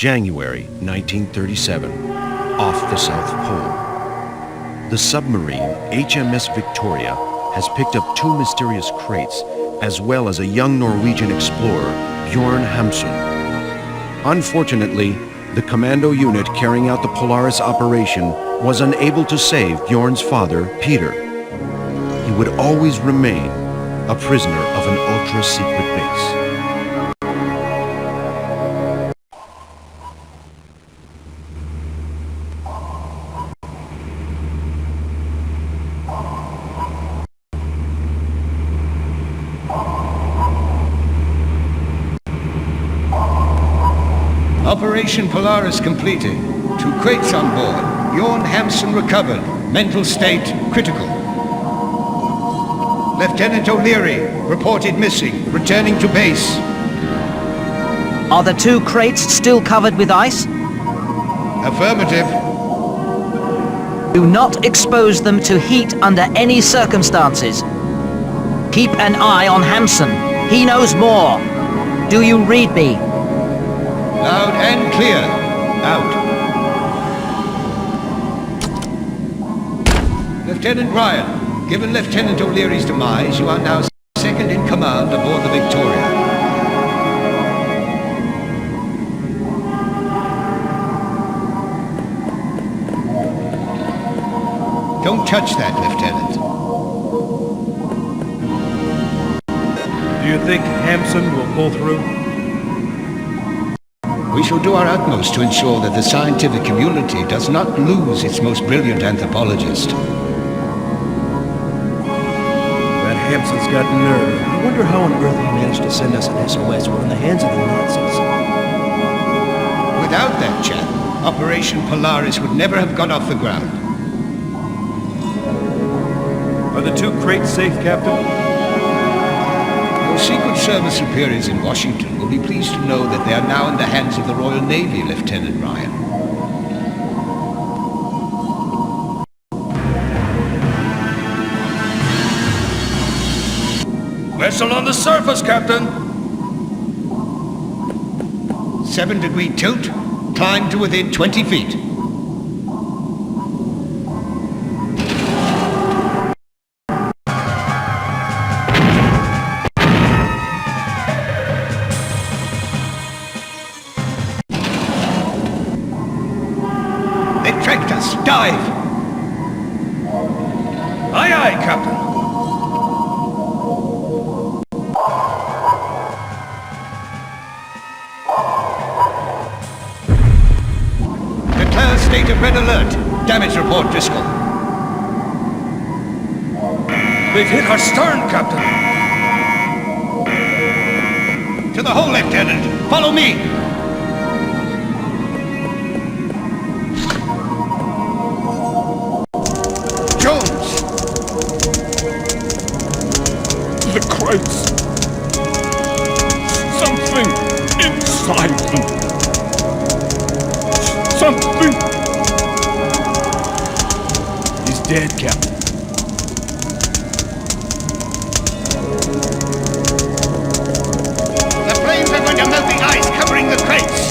January 1937, off the South Pole. The submarine HMS Victoria has picked up 2 mysterious crates, as well as a young Norwegian explorer, Bjorn Hamsun. Unfortunately, the commando unit carrying out the Polaris operation was unable to save Bjorn's father, Peter. He would always remain a prisoner of an ultra-secret base. Operation Polaris completed. 2 crates on board. Bjorn Hamsun recovered. Mental state critical. Lieutenant O'Leary reported missing. Returning to base. Are the 2 crates still covered with ice? Affirmative. Do not expose them to heat under any circumstances. Keep an eye on Hamsun. He knows more. Do you read me? Loud and clear. Out. Lieutenant Ryan, given Lieutenant O'Leary's demise, you are now second in command aboard the Victoria. Don't touch that, Lieutenant. Do you think Hamsun will pull through? We shall do our utmost to ensure that the scientific community does not lose its most brilliant anthropologist. That Hamsun's got nerve. I wonder how on earth he managed to send us an SOS. We're in the hands of the Nazis. Without that chap, Operation Polaris would never have got off the ground. Are the 2 crates safe, Captain? Your Secret Service superiors in Washington will be pleased to know that they are now in the hands of the Royal Navy, Lieutenant Ryan. Vessel on the surface, Captain! 7-degree tilt, climb to within 20 feet. Dive! Aye, aye, Captain. Declare state of red alert. Damage report, Driscoll. We've hit our stern, Captain. To the hole, Lieutenant. Follow me. The crates. Something inside them. Something. He's dead, Captain. The flames are going to melt the ice covering the crates.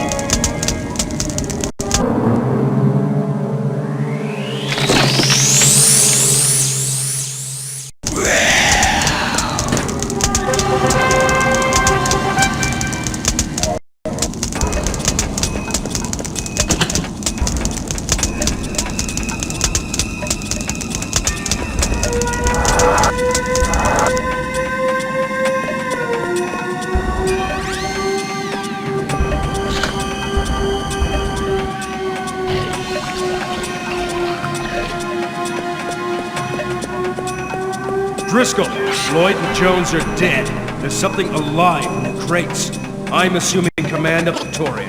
Driscoll, Floyd and Jones are dead. There's something alive in the crates. I'm assuming command of Victoria.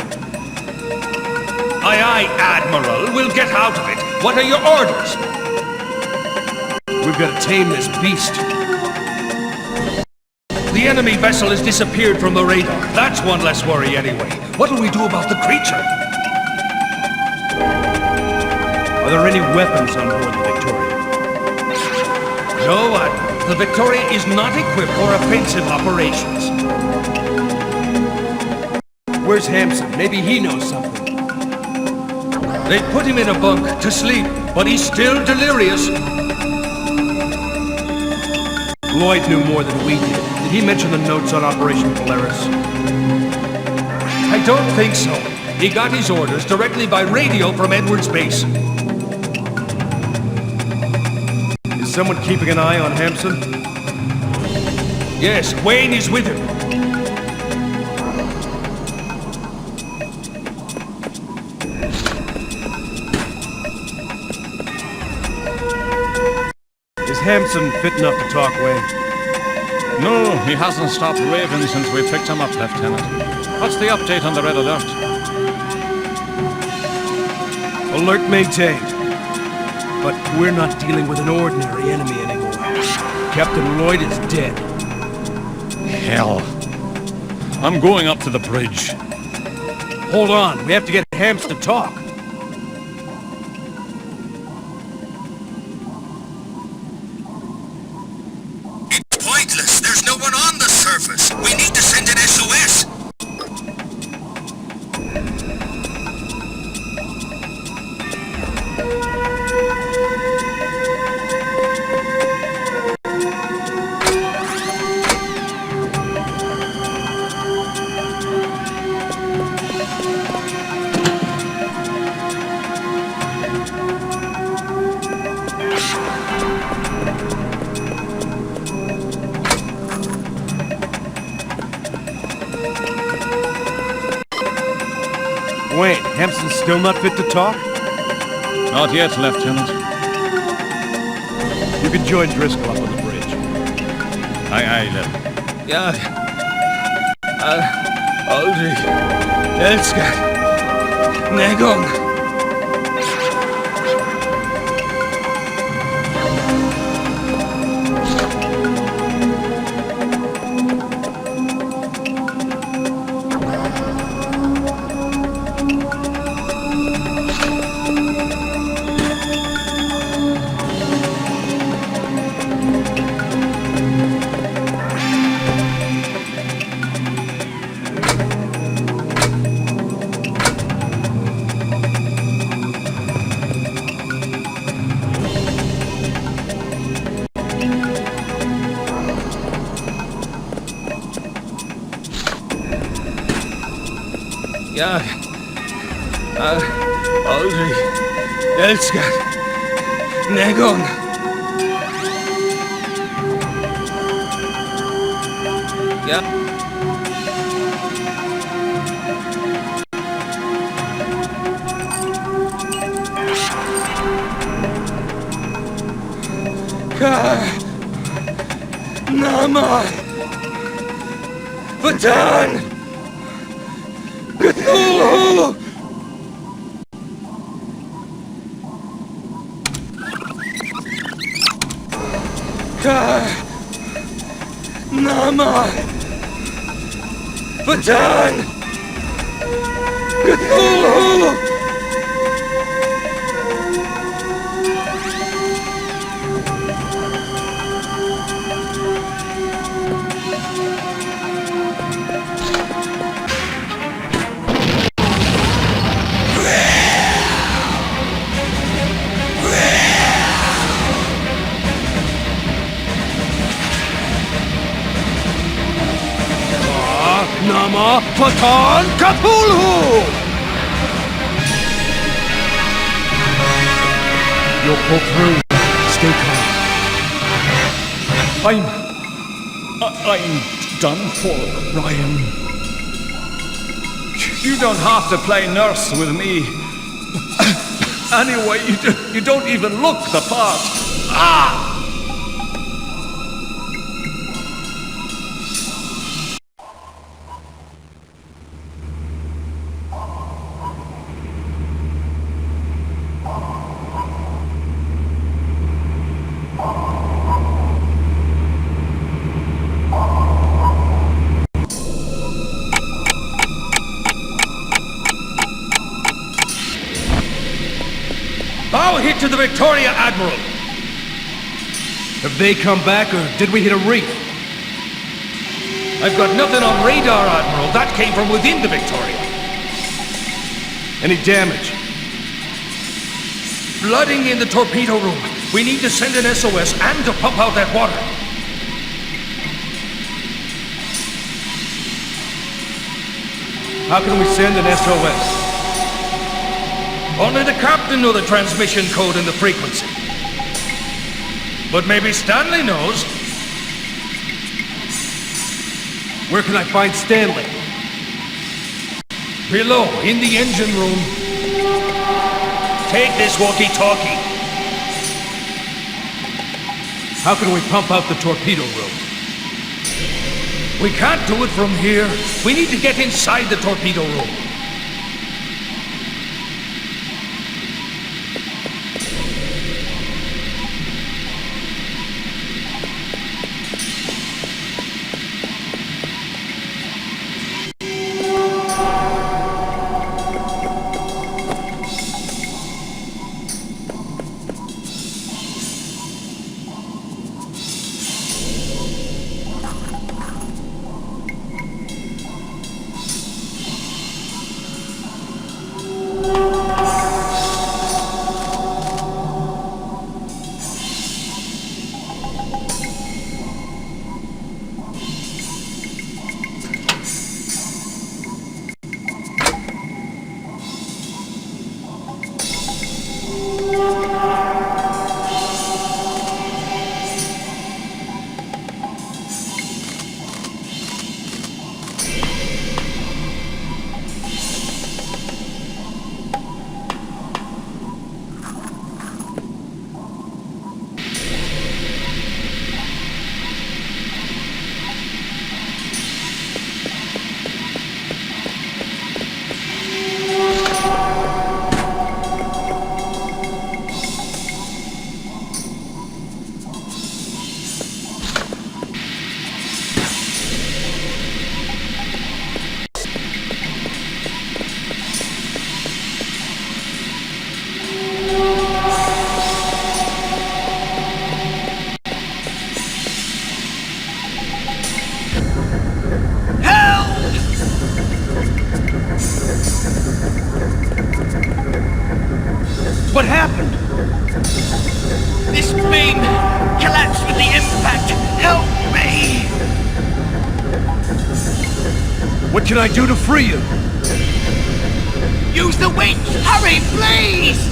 Aye, aye, Admiral. We'll get out of it. What are your orders? We've got to tame this beast. The enemy vessel has disappeared from the radar. That's one less worry anyway. What'll we do about the creature? Are there any weapons on board the Victoria? No, Admiral. The Victoria is not equipped for offensive operations. Where's Hampson? Maybe he knows something. They put him in a bunk to sleep, but he's still delirious. Lloyd knew more than we did. Did he mention the notes on Operation Polaris? I don't think so. He got his orders directly by radio from Edwards Base. Is someone keeping an eye on Hampson? Yes, Wayne is with him. Is Hampson fit enough to talk, Wayne? No, he hasn't stopped raving since we picked him up, Lieutenant. What's the update on the Red Alert? Alert maintained. But we're not dealing with an ordinary enemy anymore. Captain Lloyd is dead. Hell. I'm going up to the bridge. Hold on, we have to get Hampson to talk. It's pointless. There's no one on the surface. We need to send an SOS. Wayne, Hampson's still not fit to talk? Not yet, Lieutenant. You can join Driscoll up on the bridge. Aye, Lieutenant. Ja, aldrig älskat någon. Ja, aldrig älskat någon. Ja. Nama. Vertan. Cthulhu! Nama! Vertan! Cthulhu! Nama Patan Cthulhu! You'll pull through. Stay calm. I'm done for, Ryan. You don't have to play nurse with me. Anyway, you don't even look the part. Ah! Bow hit to the Victoria, Admiral. Have they come back, or did we hit a reef? I've got nothing on radar, Admiral. That came from within the Victoria. Any damage? Flooding in the torpedo room. We need to send an SOS and to pump out that water. How can we send an SOS? Only the captain knows the transmission code and the frequency. But maybe Stanley knows. Where can I find Stanley? Below, in the engine room. Take this walkie-talkie. How can we pump out the torpedo room? We can't do it from here. We need to get inside the torpedo room. What happened? This beam collapsed with the impact. Help me! What can I do to free you? Use the winch! Hurry, please!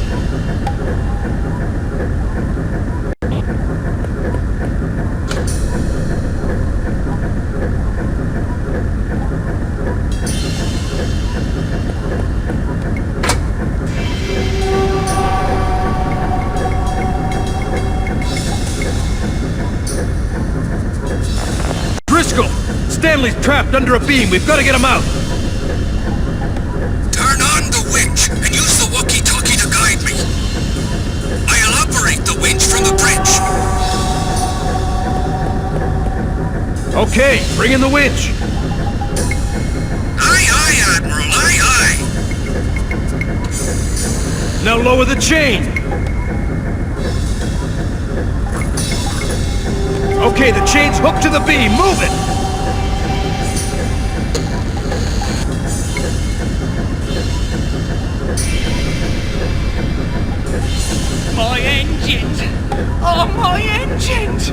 Stanley's trapped under a beam. We've got to get him out. Turn on the winch and use the walkie-talkie to guide me. I'll operate the winch from the bridge. Okay, bring in the winch. Aye, aye, Admiral, aye, aye. Now lower the chain. Okay, the chain's hooked to the beam. Move it. My engines! Oh, my engines!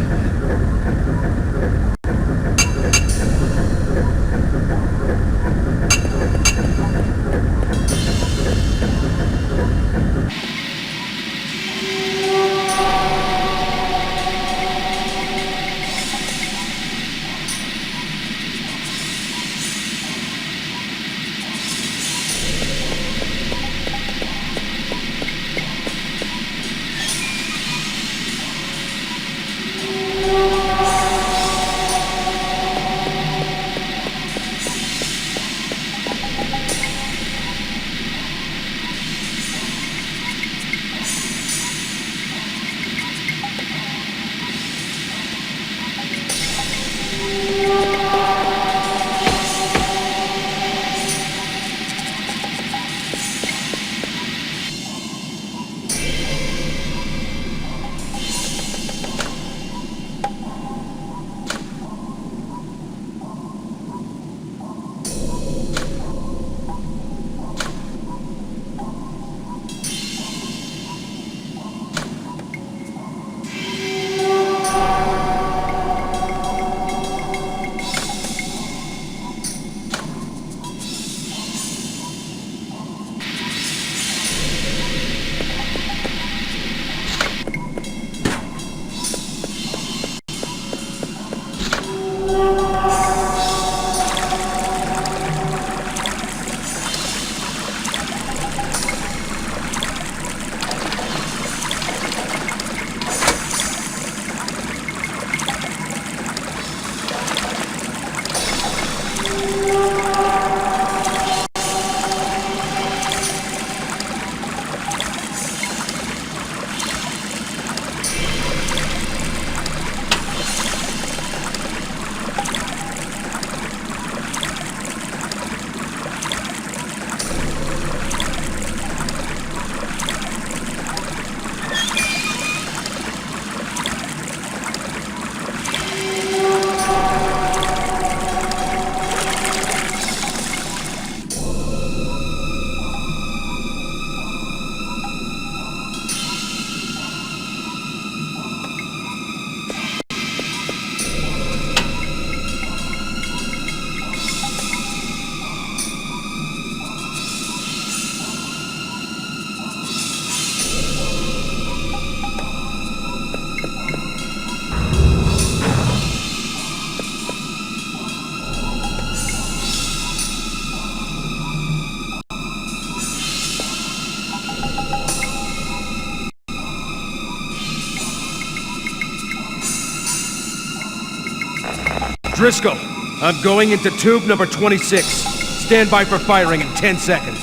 Driscoll, I'm going into tube number 26. Stand by for firing in 10 seconds.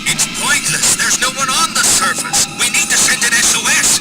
It's pointless. There's no one on the surface. We need to send an SOS.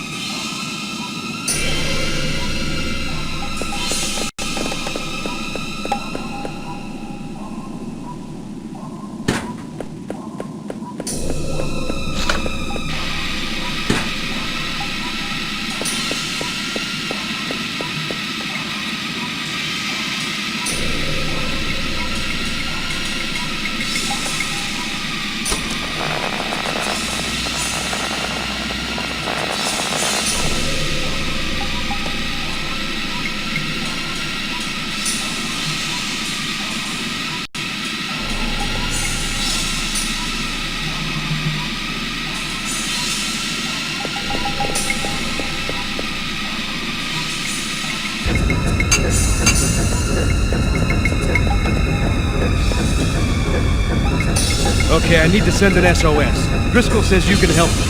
Okay, I need to send an SOS. Driscoll says you can help me.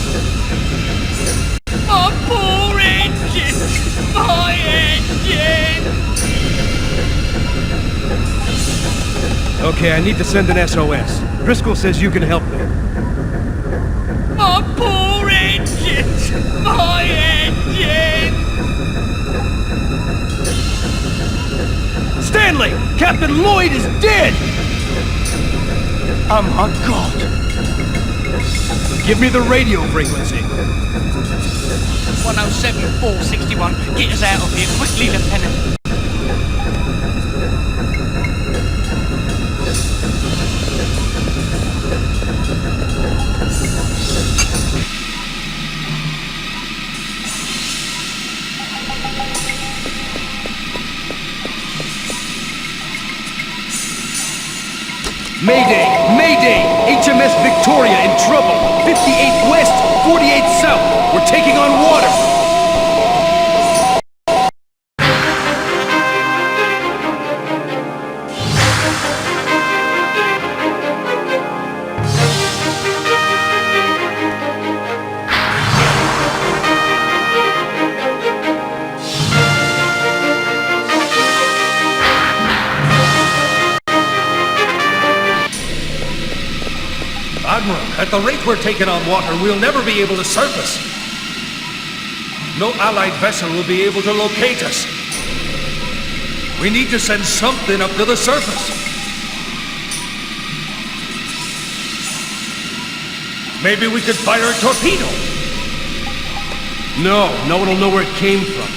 My poor engine! My engine! Okay, I need to send an SOS. Driscoll says you can help me. My poor engine! My engine! Stanley! Captain Lloyd is dead! Oh my God! Give me the radio frequency. 107-461. Get us out of here quickly, Lieutenant. Mayday! Mayday! HMS Victoria in trouble! 58 west, 48 south! We're taking on water! Admiral, at the rate we're taking on water, we'll never be able to surface. No Allied vessel will be able to locate us. We need to send something up to the surface. Maybe we could fire a torpedo. No one will know where it came from.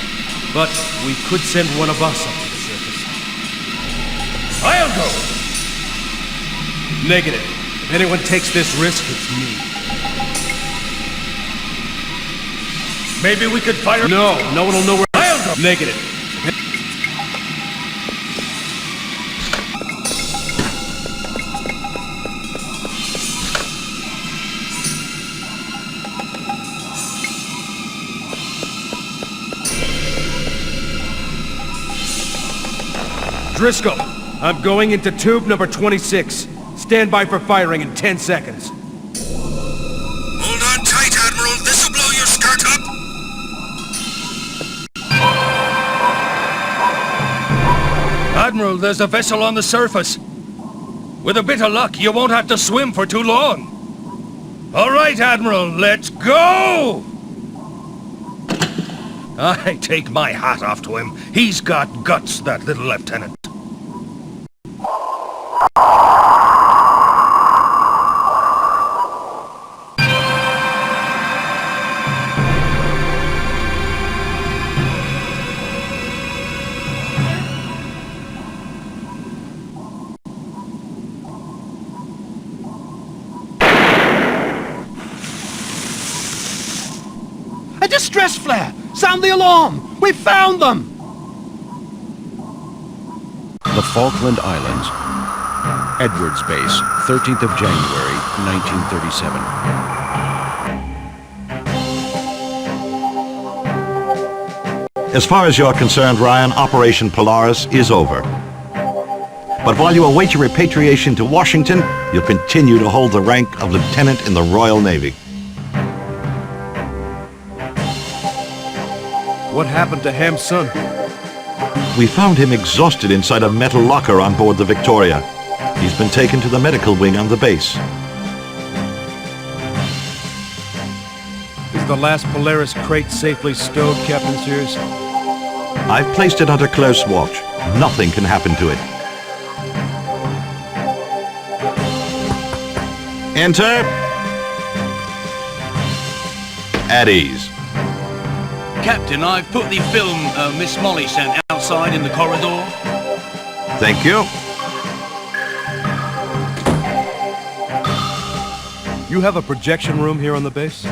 But we could send one of us up to the surface. I'll go. Negative. If anyone takes this risk, it's me. Maybe we could fire... No one will know where... I'll go. Negative. Driscoll, I'm going into tube number 26. Stand by for firing in 10 seconds. Hold on tight, Admiral. This'll blow your skirt up. Admiral, there's a vessel on the surface. With a bit of luck, you won't have to swim for too long. All right, Admiral, let's go! I take my hat off to him. He's got guts, that little lieutenant. A distress flare! Sound the alarm! We found them! The Falkland Islands, Edwards Base, 13th of January, 1937. As far as you're concerned, Ryan, Operation Polaris is over. But while you await your repatriation to Washington, you'll continue to hold the rank of Lieutenant in the Royal Navy. What happened to Ham's son? We found him exhausted inside a metal locker on board the Victoria. He's been taken to the medical wing on the base. Is the last Polaris crate safely stowed, Captain Sears? I've placed it under close watch. Nothing can happen to it. Enter. At ease. Captain, I've put the film Miss Molly sent outside in the corridor. Thank you. You have a projection room here on the base?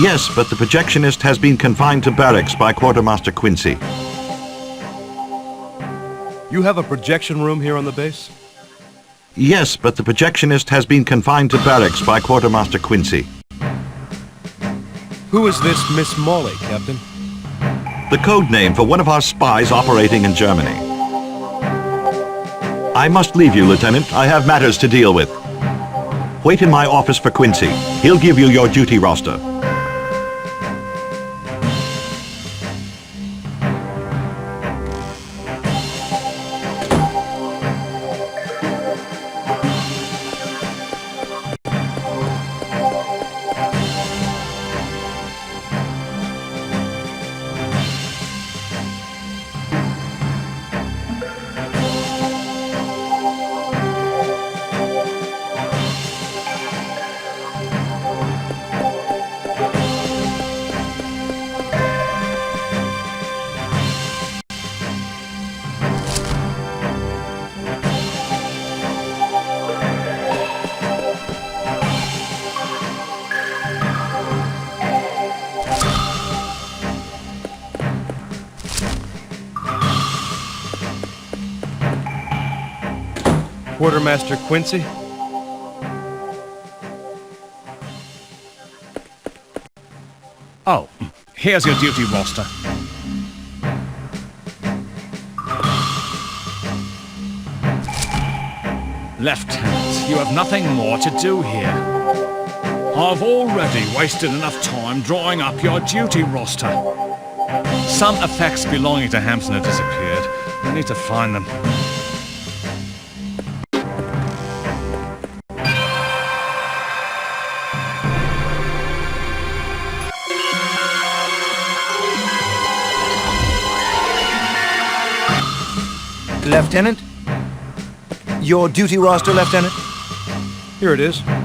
Yes, but the projectionist has been confined to barracks by Quartermaster Quincy. You have a projection room here on the base? Yes, but the projectionist has been confined to barracks by Quartermaster Quincy. Who is this Miss Molly, Captain? The code name for one of our spies operating in Germany. I must leave you, Lieutenant. I have matters to deal with. Wait in my office for Quincy. He'll give you your duty roster. Quartermaster Quincy? Oh, here's your duty roster. Lieutenant, you have nothing more to do here. I've already wasted enough time drawing up your duty roster. Some effects belonging to Hampson have disappeared. I need to find them. Lieutenant? Your duty roster, Lieutenant? Here it is. Alarm!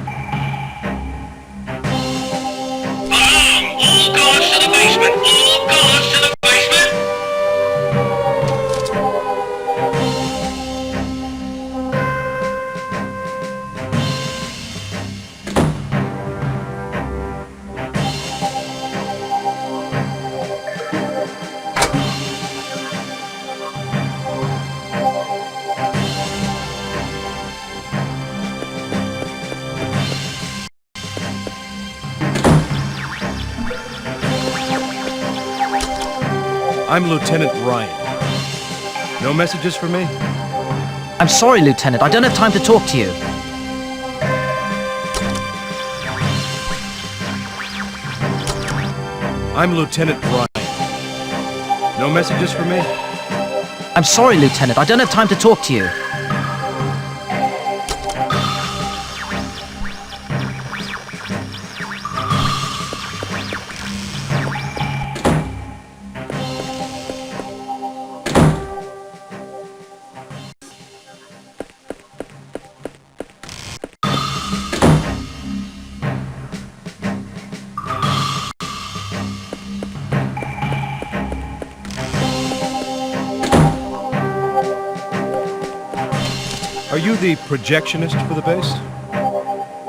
All guards to the basement! All guards to the basement! I'm Lieutenant Ryan. No messages for me? I'm sorry, Lieutenant. I don't have time to talk to you. I'm Lieutenant Ryan. No messages for me? I'm sorry, Lieutenant. I don't have time to talk to you. Are you the projectionist for the base?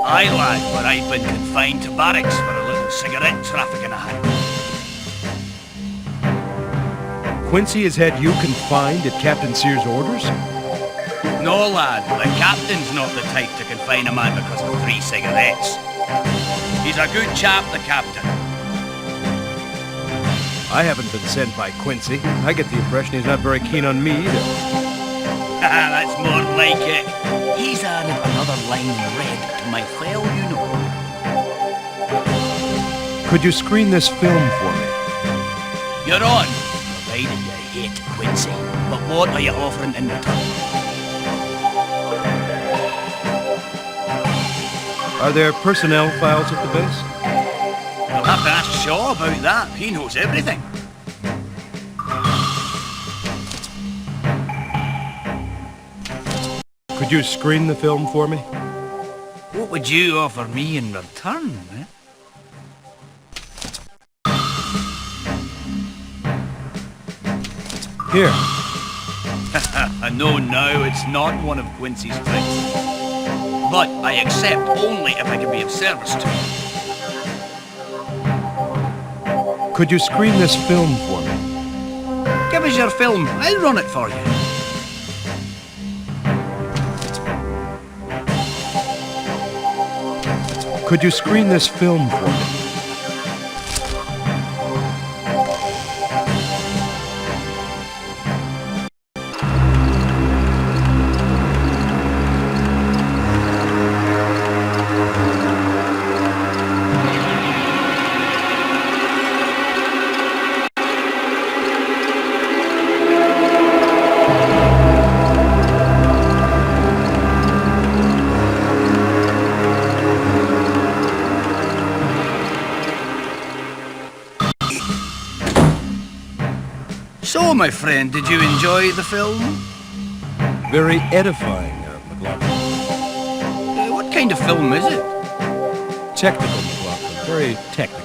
Aye, lad, but I've been confined to barracks for a little cigarette trafficking I had. Quincy has had you confined at Captain Sears' orders? No, lad, the captain's not the type to confine a man because of 3 cigarettes. He's a good chap, the captain. I haven't been sent by Quincy. I get the impression he's not very keen on me either. That's more like it. He's added another line read to my file, you know. Could you screen this film for me? You're on, provided you hate Quincy. But what are you offering in return? Are there personnel files at the base? You'll have to ask Shaw about that. He knows everything. Could you screen the film for me? What would you offer me in return, eh? Here. I know now it's not one of Quincy's tricks. But I accept only if I can be of service to you. Could you screen this film for me? Give us your film. I'll run it for you. Could you screen this film for me? So, my friend, did you enjoy the film? Very edifying, McLaughlin. What kind of film is it? Technical, McLaughlin. Very technical.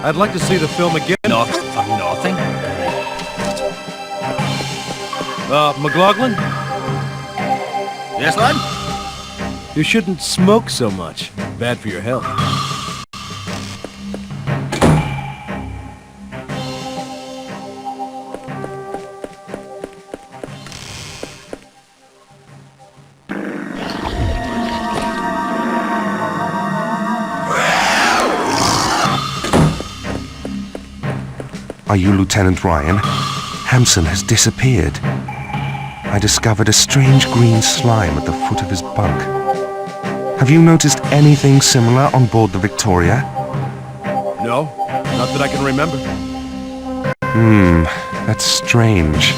I'd like to see the film again. Not for nothing. McLaughlin? Yes, lad? You shouldn't smoke so much. Bad for your health. Are you Lieutenant Ryan? Hampson has disappeared. I discovered a strange green slime at the foot of his bunk. Have you noticed anything similar on board the Victoria? No, not that I can remember. That's strange.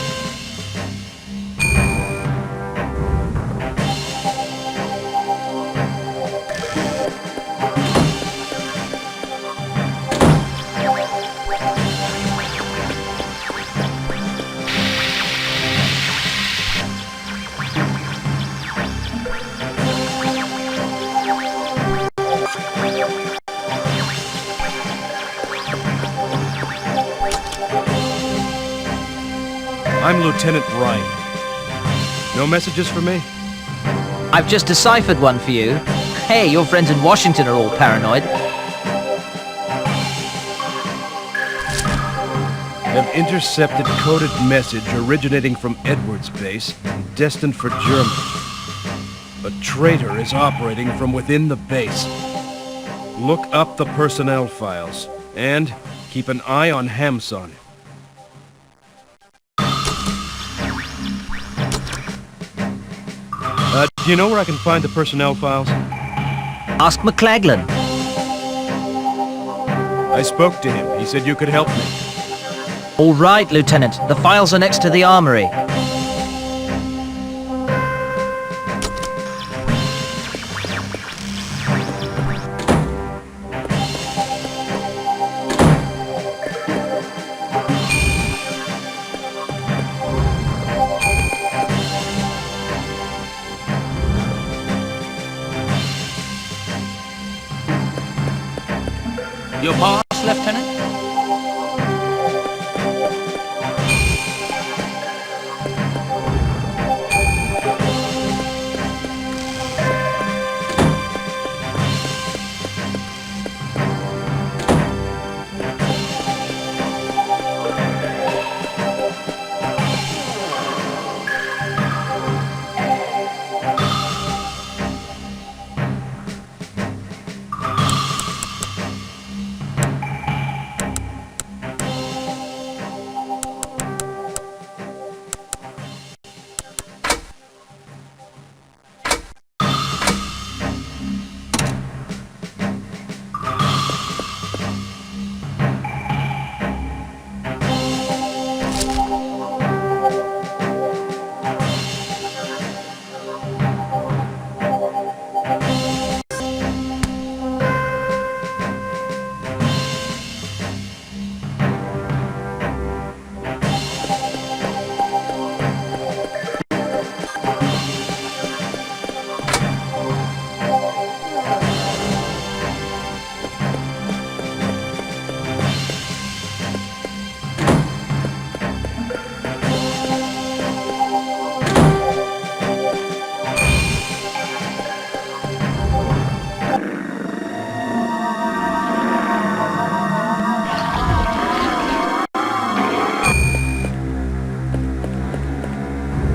I'm Lieutenant Ryan. No messages for me? I've just deciphered one for you. Hey, your friends in Washington are all paranoid. Have intercepted coded message originating from Edwards base, destined for Germany. A traitor is operating from within the base. Look up the personnel files, and keep an eye on Hamson. Do you know where I can find the personnel files? Ask McLaglen. I spoke to him. He said you could help me. All right, Lieutenant. The files are next to the armory. Your pass, Lieutenant?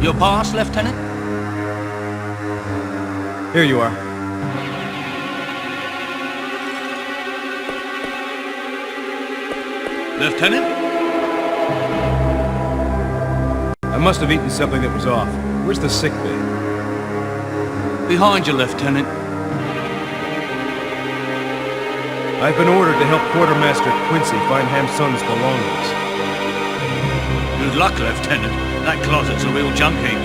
Your pass, Lieutenant? Here you are. Lieutenant? I must have eaten something that was off. Where's the sick bay? Behind you, Lieutenant. I've been ordered to help Quartermaster Quincy find Hamsun's belongings. Good luck, Lieutenant. That closet's a real junk heap.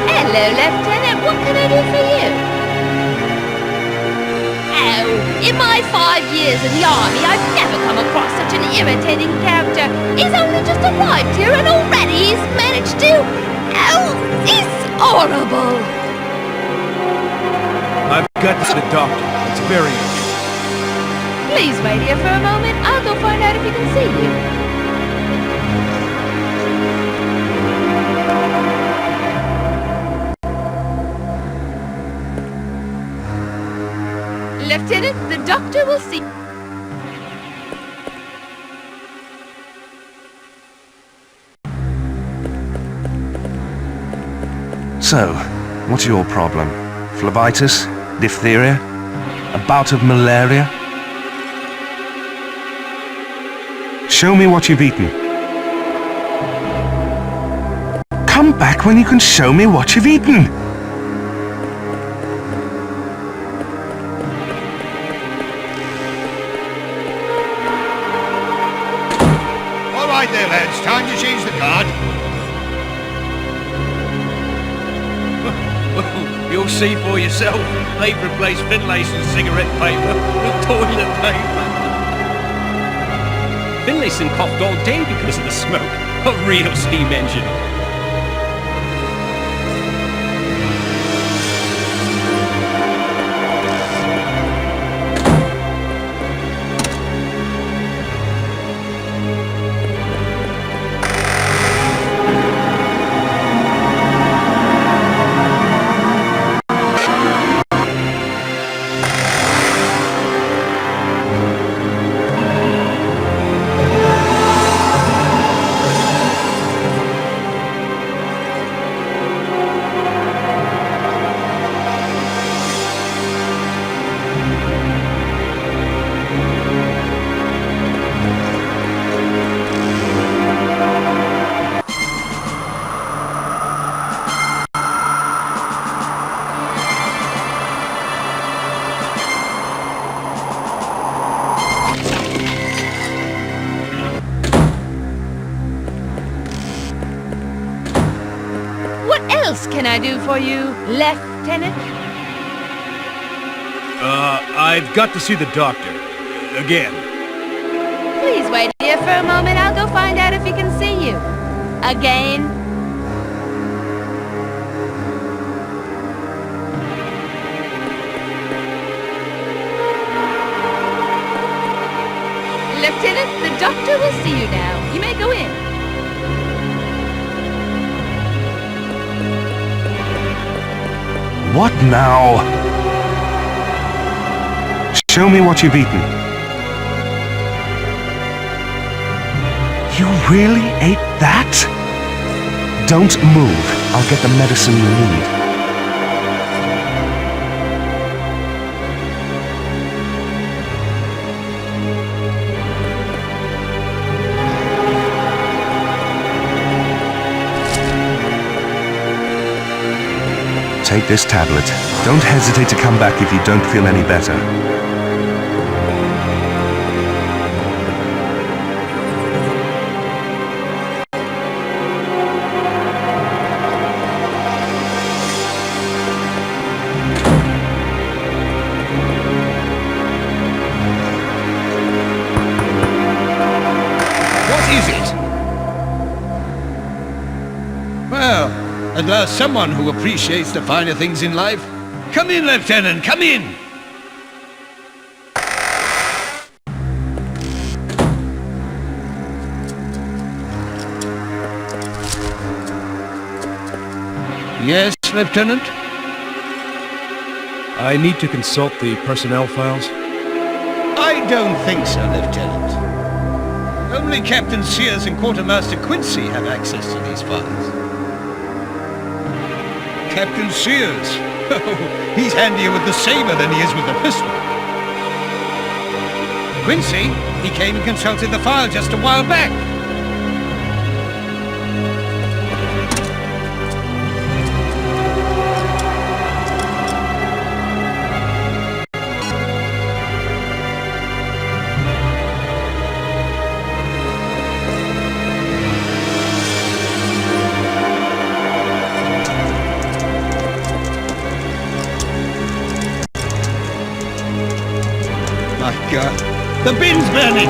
Hello, Lieutenant. What can I do for you? Oh, in my 5 years in the army, I've never come across such an irritating character. He's only just arrived here and already he's managed to... Oh, it's horrible. I've got the doctor. It's very urgent. Please wait here for a moment. I'll go find out if he can see you. Lieutenant, the doctor will see... So, what's your problem? Phlebitis? Diphtheria? A bout of malaria? Show me what you've eaten. Come back when you can show me what you've eaten. All right there, lads. Time to change the guard. You'll see for yourself. They've replaced Finlayson's cigarette paper with toilet paper. Finlayson coughed all day because of the smoke. A real steam engine. Can I do for you, Lieutenant? I've got to see the doctor. Again. Please wait here for a moment. I'll go find out if he can see you. Again. Lieutenant, the doctor will see you now. You may go in. What now? Show me what you've eaten. You really ate that? Don't move. I'll get the medicine you need. Take this tablet. Don't hesitate to come back if you don't feel any better. What is it? Well, at last someone who appreciates the finer things in life. Come in, Lieutenant, come in! Yes, Lieutenant? I need to consult the personnel files. I don't think so, Lieutenant. Only Captain Sears and Quartermaster Quincy have access to these files. Captain Sears. Oh, he's handier with the saber than he is with the pistol. Quincy, he came and consulted the file just a while back. The bin's burning!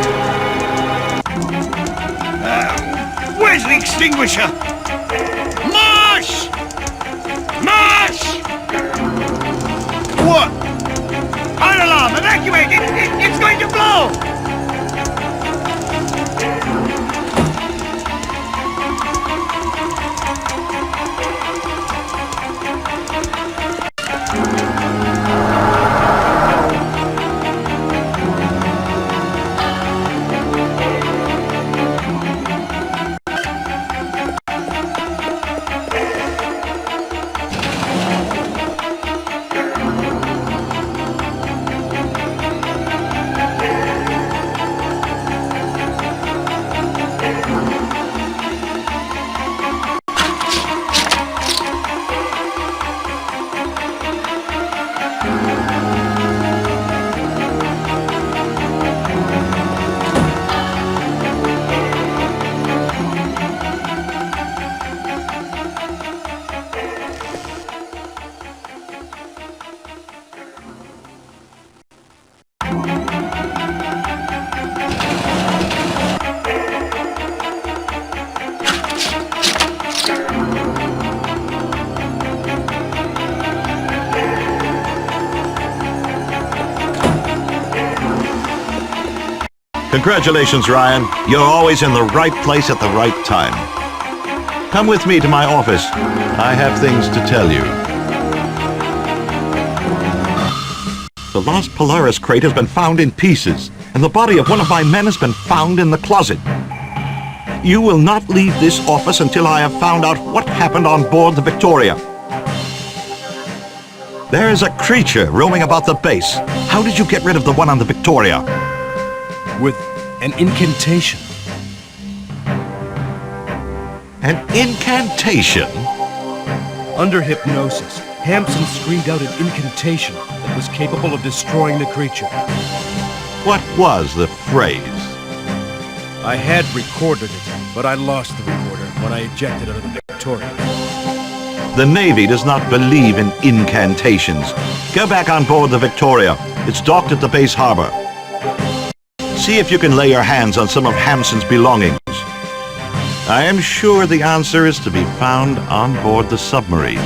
Where's the extinguisher? Marsh! Marsh! What? Fire alarm! Evacuate! It's going to blow! Congratulations, Ryan. You're always in the right place at the right time. Come with me to my office. I have things to tell you. The lost Polaris crate has been found in pieces, and the body of one of my men has been found in the closet. You will not leave this office until I have found out what happened on board the Victoria. There is a creature roaming about the base. How did you get rid of the one on the Victoria? With an incantation. An incantation? Under hypnosis, Hampson screamed out an incantation that was capable of destroying the creature. What was the phrase? I had recorded it, but I lost the recorder when I ejected out of the Victoria. The Navy does not believe in incantations. Go back on board the Victoria. It's docked at the base harbor. See if you can lay your hands on some of Hampson's belongings. I am sure the answer is to be found on board the submarine.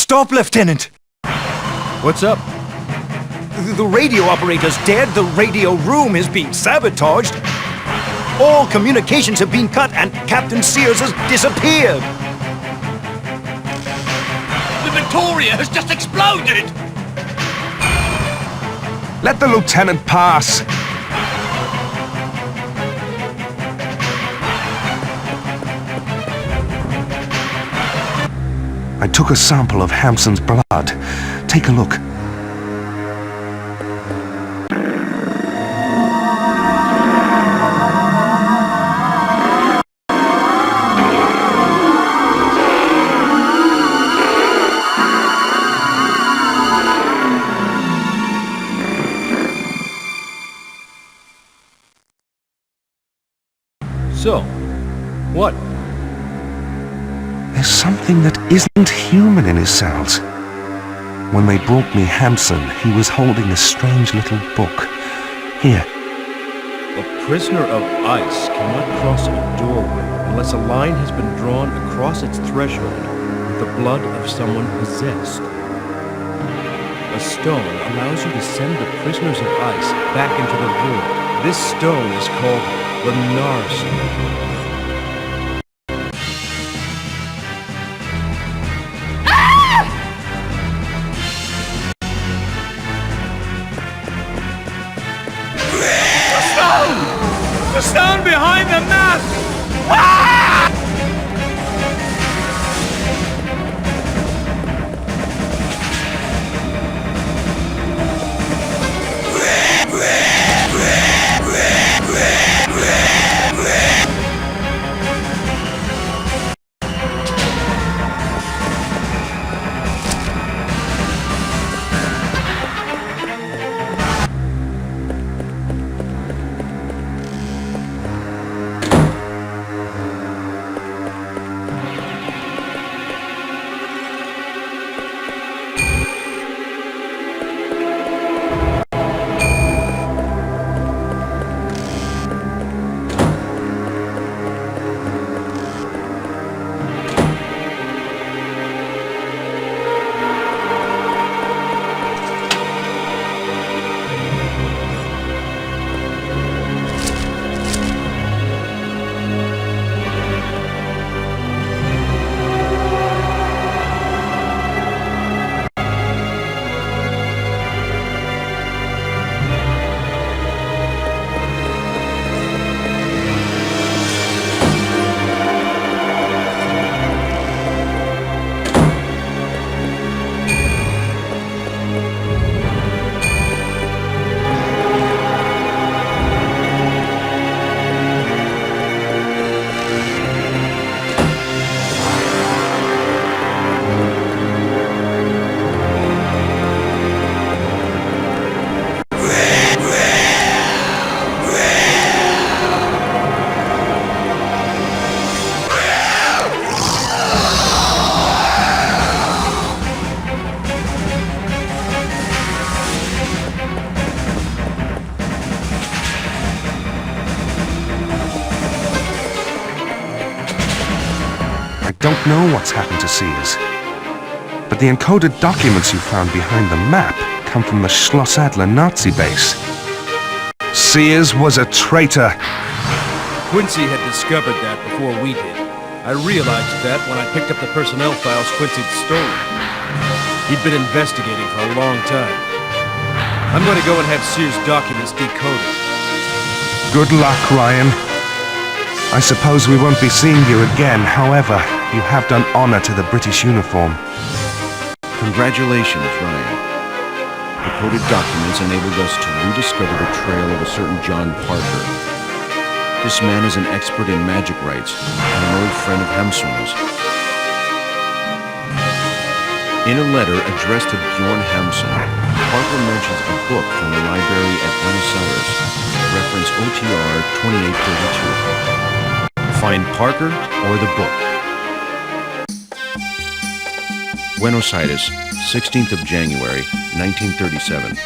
Stop, Lieutenant! What's up? The radio operator's dead. The radio room is being sabotaged. All communications have been cut and Captain Sears has disappeared. The Victoria has just exploded! Let the lieutenant pass. I took a sample of Hampson's blood. Take a look. So, what? There's something that isn't human in his cells. When they brought me Hampson, he was holding a strange little book. Here. A prisoner of ice cannot cross a doorway unless a line has been drawn across its threshold with the blood of someone possessed. A a stone allows you to send the prisoners of ice back into the room. This stone is called the Narstone. The stone behind the mask! Don't know what's happened to Sears, but the encoded documents you found behind the map come from the Schloss Adler Nazi base. Sears was a traitor. Quincy had discovered that before we did. I realized that when I picked up the personnel files Quincy'd stolen. He'd been investigating for a long time. I'm going to go and have Sears' documents decoded. Good luck, Ryan. I suppose we won't be seeing you again, however, you have done honor to the British uniform. Congratulations, Ryan. The coded documents enabled us to rediscover the trail of a certain John Parker. This man is an expert in magic rites and an old friend of Hamsun's. In a letter addressed to Bjorn Hamsun, Parker mentions a book from the library at Buenos Aires, reference OTR 2832. Find Parker or the book. Buenos Aires, 16th of January, 1937.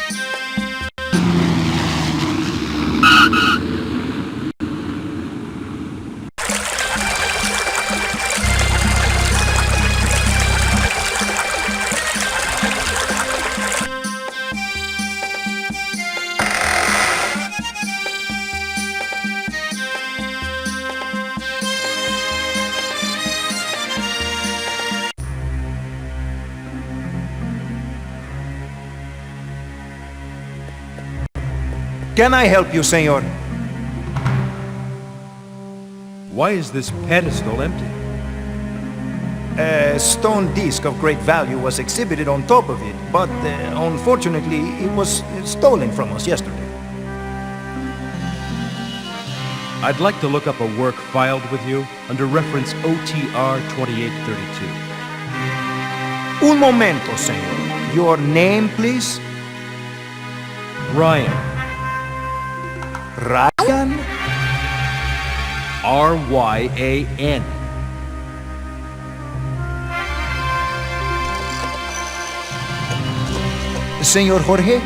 Can I help you, senor? Why is this pedestal empty? A stone disc of great value was exhibited on top of it, but unfortunately it was stolen from us yesterday. I'd like to look up a work filed with you under reference OTR 2832. Un momento, senor. Your name, please? Ryan. Ryan? R-Y-A-N. Senor Jorge,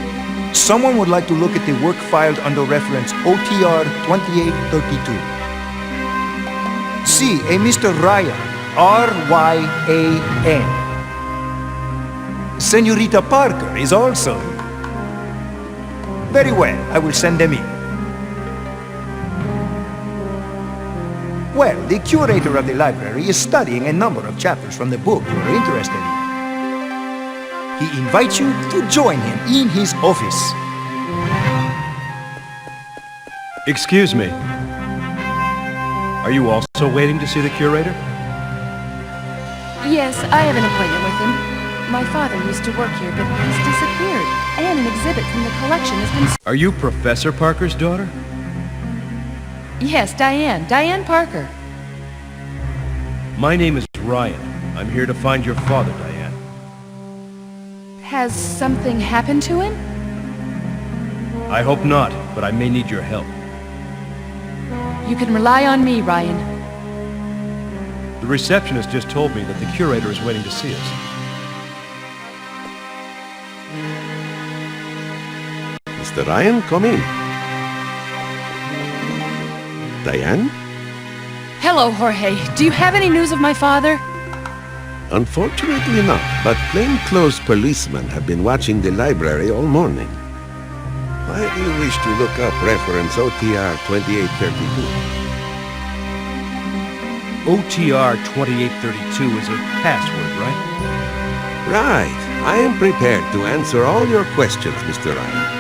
someone would like to look at the work filed under reference OTR 2832. See, a Mr. Ryan, R-Y-A-N. Senorita Parker is also here. Very well, I will send them in. Well, the curator of the library is studying a number of chapters from the book you are interested in. He invites you to join him in his office. Excuse me. Are you also waiting to see the curator? Yes, I have an appointment with him. My father used to work here, but he's disappeared. And an exhibit from the collection has been... Are you Professor Parker's daughter? Yes, Diane Parker. My name is Ryan. I'm here to find your father, Diane. Has something happened to him? I hope not, but I may need your help. You can rely on me, Ryan. The receptionist just told me that the curator is waiting to see us. Mr. Ryan, come in. Diane? Hello, Jorge. Do you have any news of my father? Unfortunately not, but plainclothes policemen have been watching the library all morning. Why do you wish to look up reference OTR 2832? OTR 2832 is a password, right? Right. I am prepared to answer all your questions, Mr. Ryan.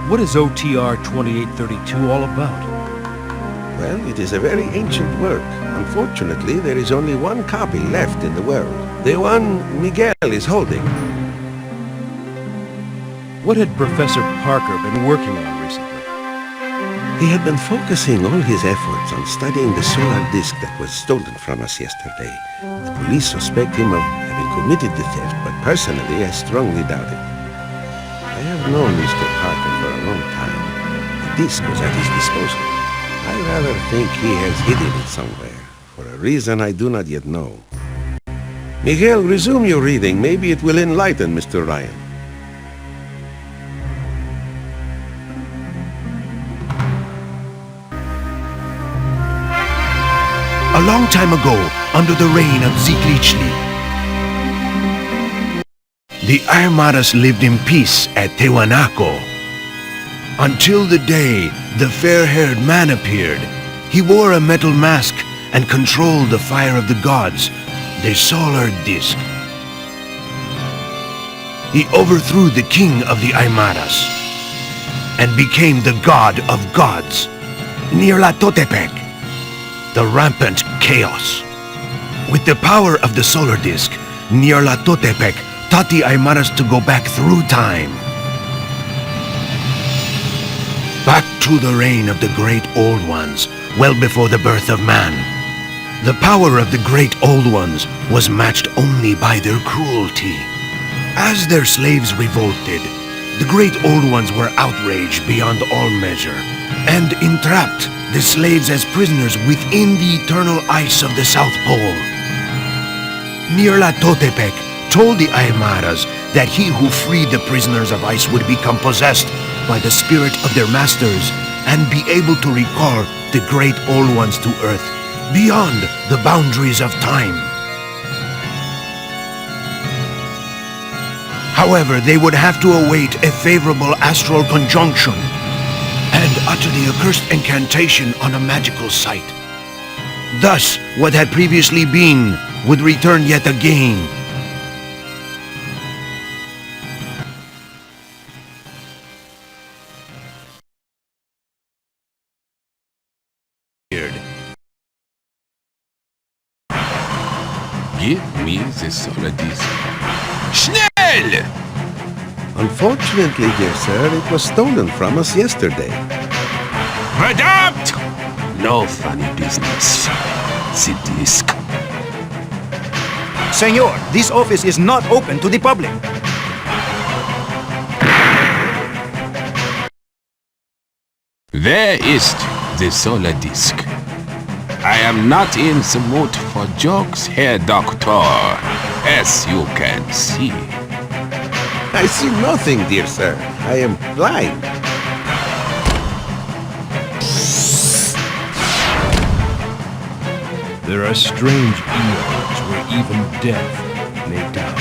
What is OTR 2832 all about? Well, it is a very ancient work. Unfortunately, there is only one copy left in the world. The one Miguel is holding. What had Professor Parker been working on recently? He had been focusing all his efforts on studying the solar disk that was stolen from us yesterday. The police suspect him of having committed the theft, but personally, I strongly doubt it. I have known Mr. Parker for a long time. The disk was at his disposal. I rather think he has hidden it somewhere, for a reason I do not yet know. Miguel, resume your reading. Maybe it will enlighten Mr. Ryan. A long time ago, under the reign of Ziklichli, the Armadas lived in peace at Tehuanaco. Until the day the fair-haired man appeared. He wore a metal mask and controlled the fire of the gods, the solar disk. He overthrew the king of the Aymaras and became the god of gods, Nyarlathotepec, the rampant chaos. With the power of the solar disk, Nyarlathotepec taught the Aymaras to go back through time. Back to the reign of the great old ones, well before the birth of man. The power of the great old ones was matched only by their cruelty. As their slaves revolted, the great old ones were outraged beyond all measure, and entrapped the slaves as prisoners within the eternal ice of the South Pole. Nyarlathotepec told the Aymaras that he who freed the prisoners of ice would become possessed by the spirit of their masters and be able to recall the great old ones to earth beyond the boundaries of time. However, they would have to await a favorable astral conjunction and utter the accursed incantation on a magical site. Thus, what had previously been would return yet again. Give me the solar disk. Schnell! Unfortunately, dear sir, it was stolen from us yesterday. Verdammt! No funny business. The disk. Senor, this office is not open to the public. Where is the solar disk? I am not in the mood for jokes, Herr Doctor, as you can see. I see nothing, dear sir. I am blind. There are strange eons where even death me down.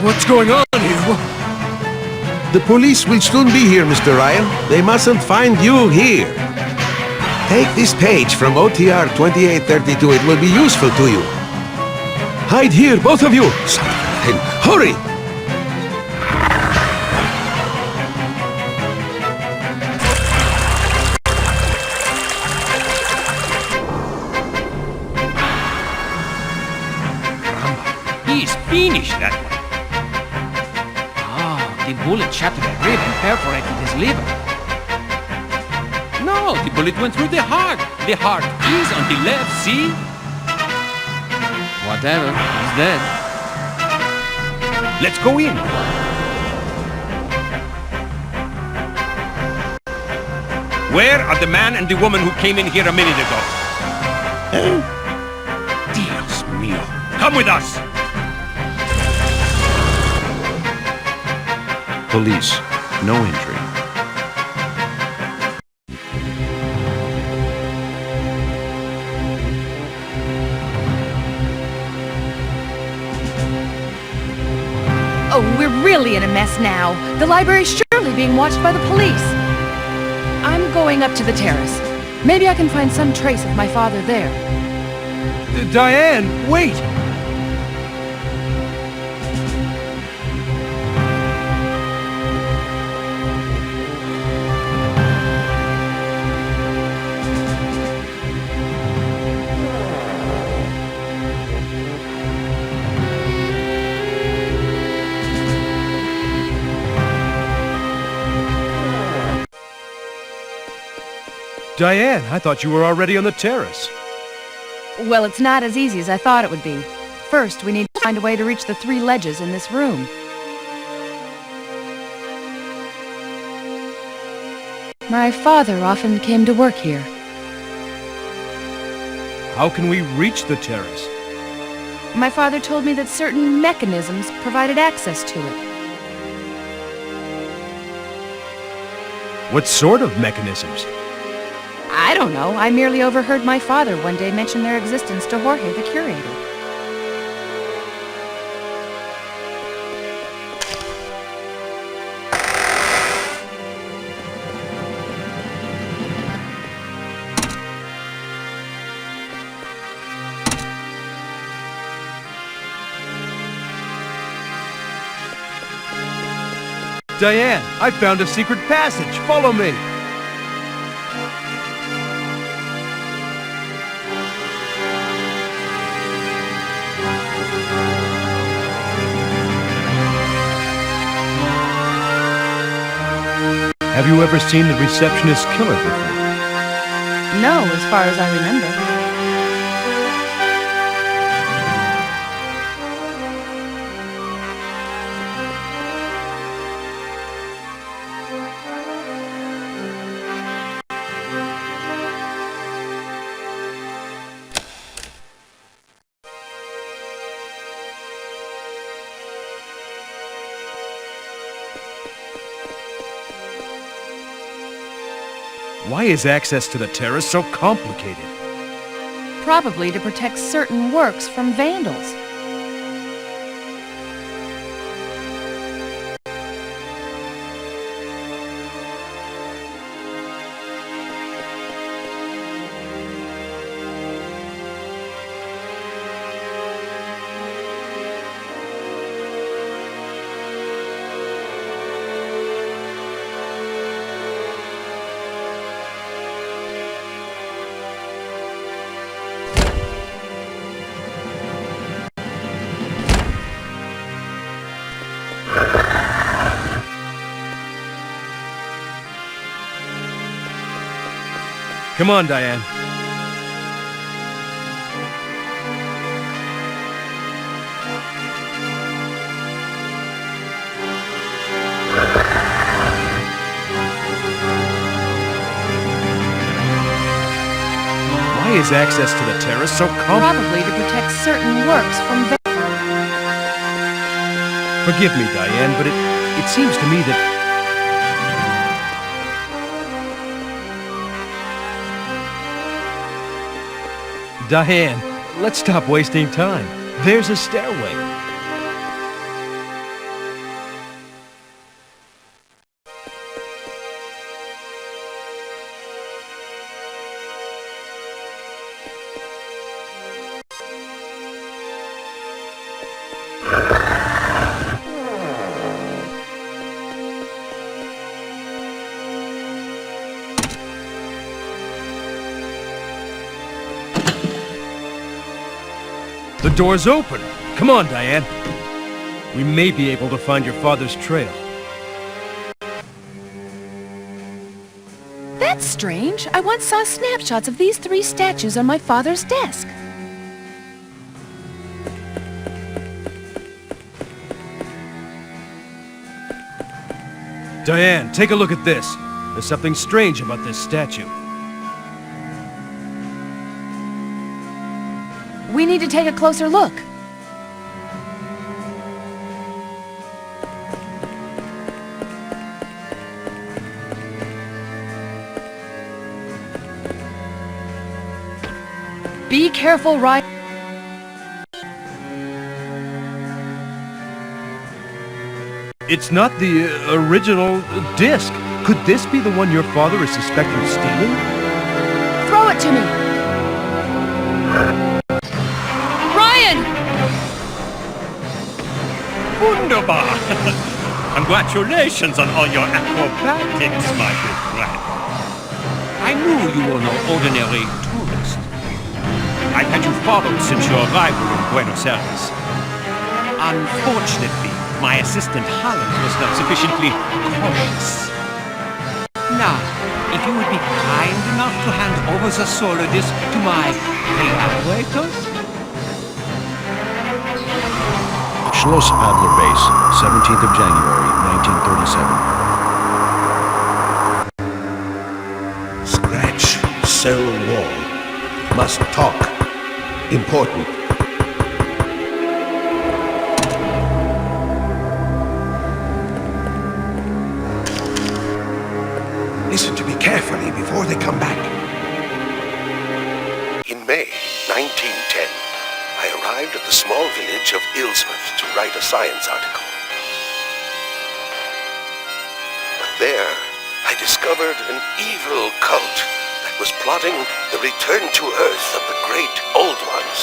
What's going on here? The police will soon be here, Mr. Ryan. They mustn't find you here. Take this page from OTR 2832. It will be useful to you. Hide here, both of you! Son of a hen. Hurry! He's finished, that one. The bullet shattered a rib and perforated his liver. No, the bullet went through the heart. The heart is on the left, see? Whatever, he's dead. Let's go in. Where are the man and the woman who came in here a minute ago? Dios mío. Come with us. Police. No entry. Oh, we're really in a mess now. The library's surely being watched by the police. I'm going up to the terrace. Maybe I can find some trace of my father there. Diane, wait! Diane, I thought you were already on the terrace. Well, it's not as easy as I thought it would be. First, we need to find a way to reach the 3 ledges in this room. My father often came to work here. How can we reach the terrace? My father told me that certain mechanisms provided access to it. What sort of mechanisms? I don't know. I merely overheard my father one day mention their existence to Jorge, the curator. Diane, I found a secret passage. Follow me. Have you ever seen the receptionist killer before? No, as far as I remember. Why is access to the terrace so complicated? Probably to protect certain works from vandals. Come on, Diane. Why is access to the terrace so complicated? Probably to protect certain works from Forgive me, Diane, but it seems to me that... Diane, let's stop wasting time. There's a stairway. The door's open. Come on, Diane. We may be able to find your father's trail. That's strange. I once saw snapshots of these 3 statues on my father's desk. Diane, take a look at this. There's something strange about this statue. We need to take a closer look. Be careful, Ryan. It's not the original disc. Could this be the one your father is suspected of stealing? Throw it to me. Ryan! Wunderbar! Congratulations on all your acrobatics, my good friend. I knew you were no ordinary tourist. I've had you followed since your arrival in Buenos Aires. Unfortunately, my assistant Holland was not sufficiently cautious. Now, if you would be kind enough to hand over the solar disc to my collaborators? Schloss Adler Base, 17th of January, 1937. Scratch, cell wall. Must talk. Important. Listen to me carefully before they come back. In May 1910, I arrived at the small village of Ilsmouth to write a science article. But there, I discovered an evil cult that was plotting the return to Earth of the great old ones.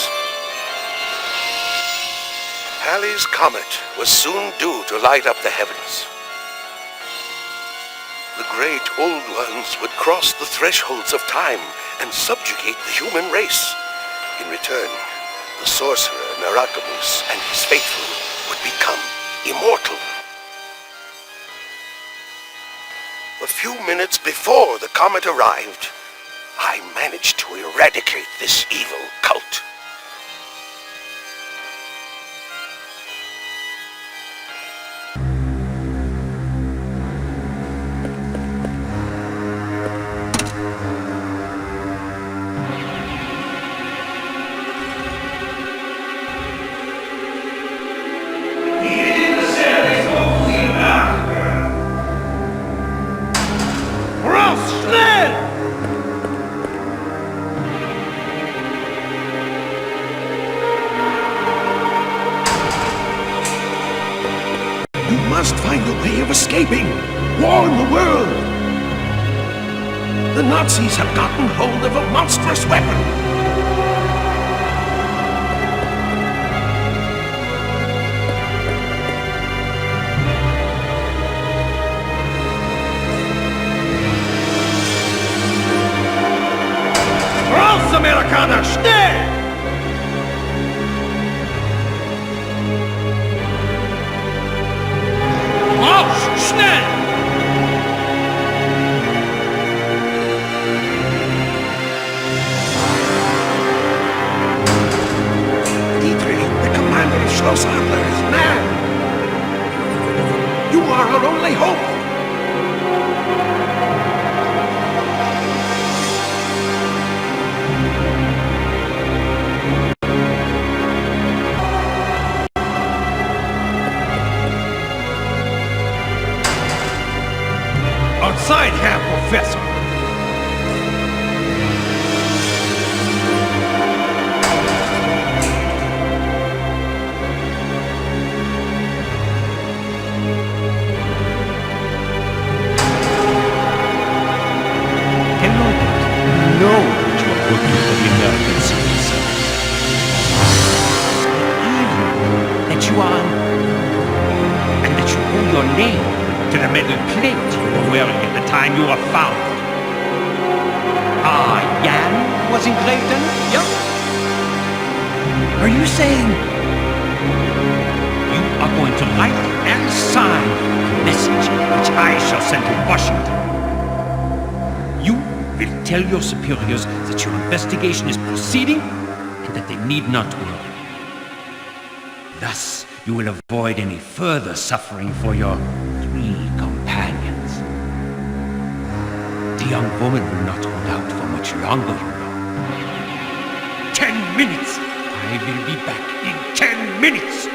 Halley's Comet was soon due to light up the heavens. The great old ones would cross the thresholds of time and subjugate the human race. In return, the sorcerer Narakamus and his faithful would become immortal. A few minutes before the comet arrived, I managed to eradicate this evil cult. Must find a way of escaping. Warn the world. The Nazis have gotten hold of a monstrous weapon. Raus, Amerikaner, schnell! Marsch, schnell! Dietrich, the commander of Schloss Adler, is mad. You are our only hope. Outside, Herr Professor! you on, and that you owe your name to the metal plate you were wearing at the time you were found. Jan was engraved on it, yeah? Are you saying you are going to write and sign a message which I shall send to Washington? You will tell your superiors that your investigation is proceeding and that they need not worry. Thus, you will avoid any further suffering for your 3 companions. The young woman will not hold out for much longer, you know. 10 minutes! I will be back in 10 minutes!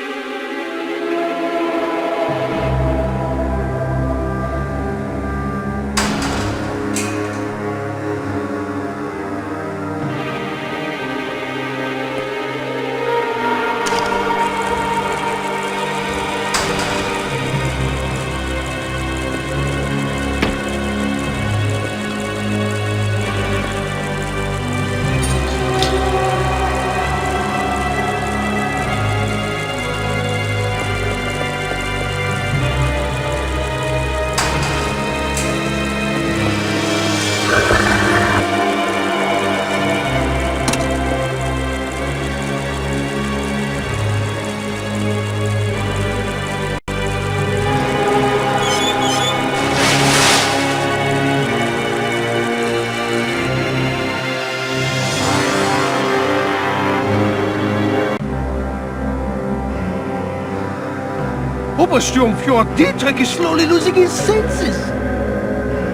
Obersturmführer Dietrich is slowly losing his senses.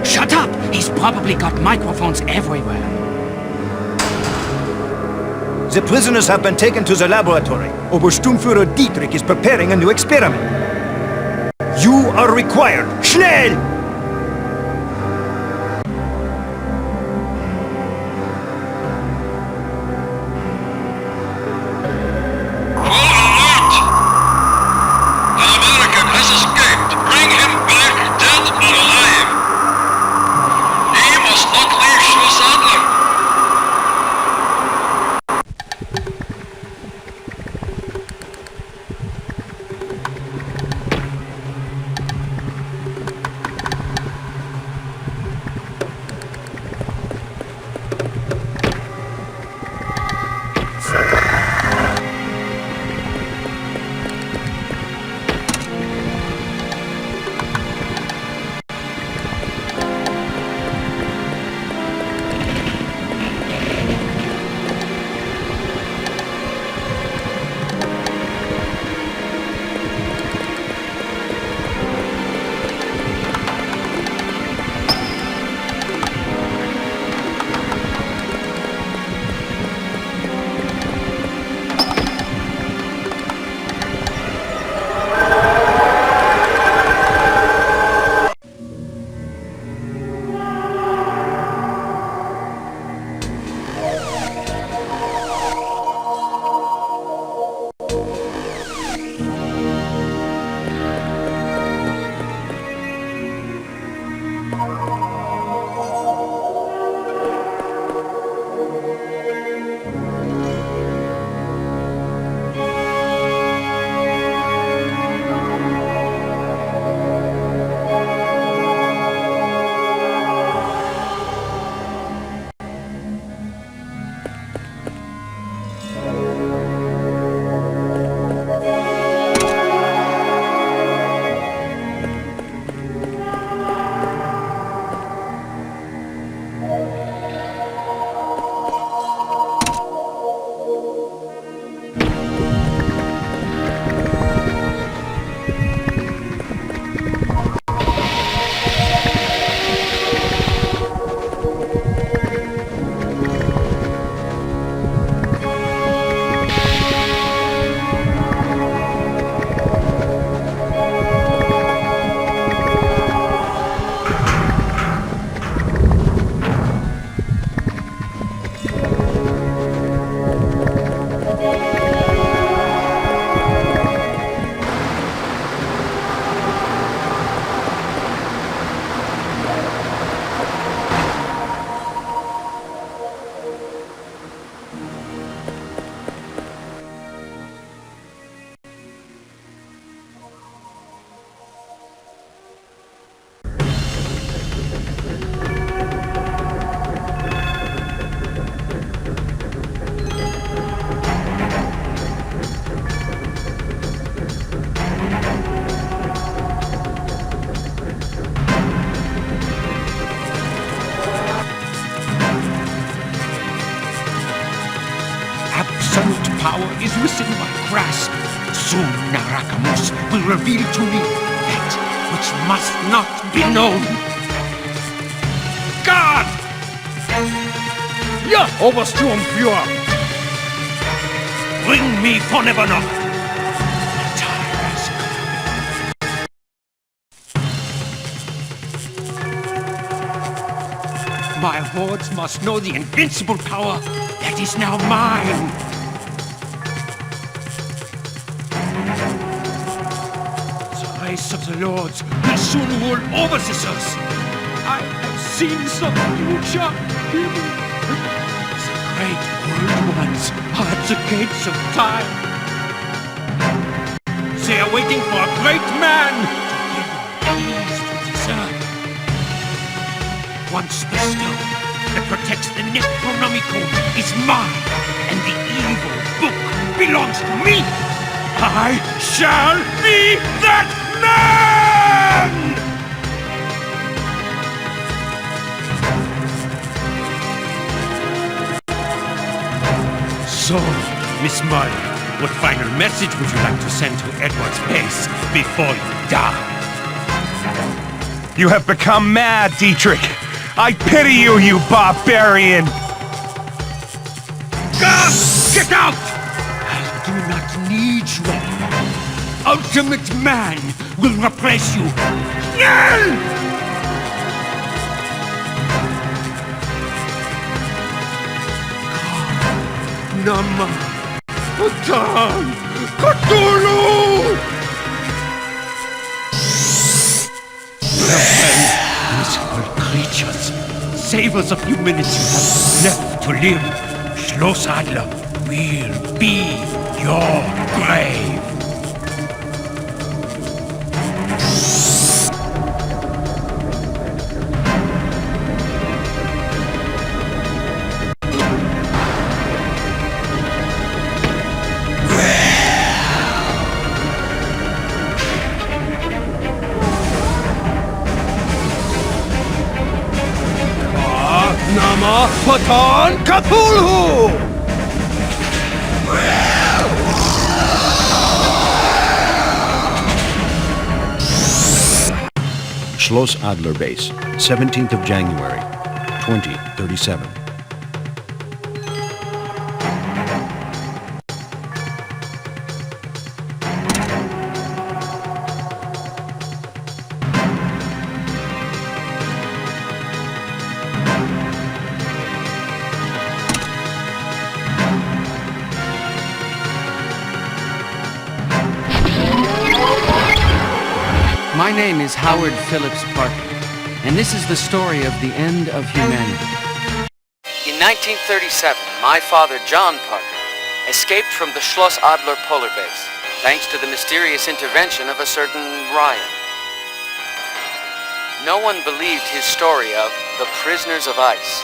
Shut up! He's probably got microphones everywhere. The prisoners have been taken to the laboratory. Obersturmführer Dietrich is preparing a new experiment. You are required. Schnell! grasp, soon Narakamus will reveal to me that which must not be known. God! Ja, Obersturmführer! Bring me Fonevanok! My hordes must know the invincible power that is now mine. The race of the lords will soon rule over this earth. I have seen the future. The great old ones are at the gates of time. They are waiting for a great man to give ease to this earth. Once the stone that protects the Necronomicon is mine, and the evil book belongs to me, I shall be that man! So, Miss Molly, what final message would you like to send to Edward's base before you die? You have become mad, Dietrich. I pity you, you barbarian! God, get out! I do not need you anymore. Ultimate Man will replace you. Yell! Nama! Patan! Cthulhu! Miserable creatures, savers of humanity have left to live. Schloss Adler will be your grave. Nama Patan Cthulhu! Schloss Adler Base, 17th of January, 2037. My name is Howard Phillips Parker, and this is the story of the end of humanity. In 1937, my father, John Parker, escaped from the Schloss Adler polar base, thanks to the mysterious intervention of a certain Ryan. No one believed his story of the prisoners of ice.